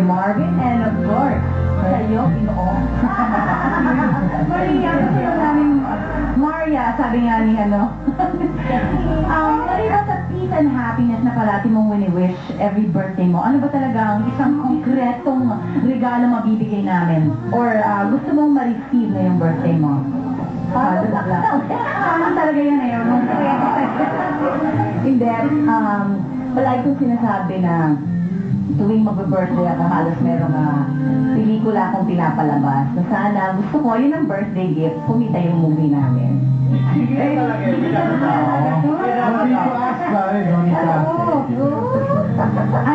Marvin, and of course, sa'yo, Pinoong. Maria, kasi yung namin, Maria, sabi nga ni Maria, sa peace and happiness na parati mong wini-wish every birthday mo, ano ba talaga ang isang konkretong regalo mabibigay namin? Or gusto mong ma-receive na yung birthday mo? Ano talaga yan eh? Hindi, palagi kong sinasabi na tuwing mag-birthday ako, halos merong pelikula akong pinapalabas. Na sana, gusto ko, yun ang birthday gift, kumita yung movie namin. I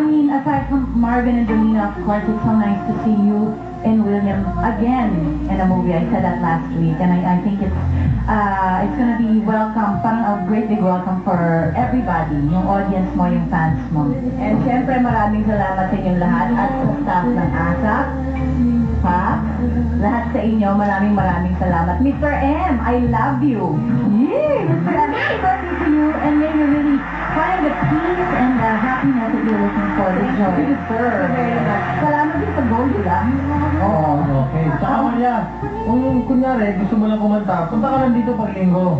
mean, aside from Marvin and Domina, of course, it's so nice to see you and William again in a movie. I said that last week, and I think it's gonna be welcome, parang a great big welcome for everybody, yung audience mo, yung fans mo. And syempre, maraming salamat sa inyong lahat at sa staff ng ASAP. Lahat sa inyo, maraming salamat. Mr. M, I love you. Yay! Mr. M, happy birthday to you, and may you really find the peace and the happiness that you're looking for, the joy. Sir. Salamat din sa Goldula. Oo, okay. Saka Maria, kung kunyari, gusto mo lang kumanta, punta ka lang dito pag linggo.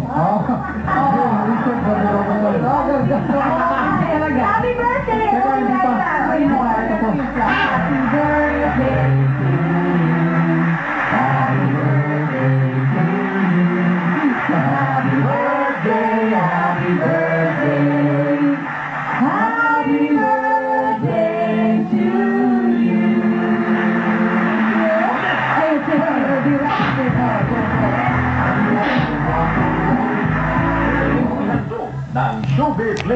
Happy birthday! Happy birthday! Ng Showbiz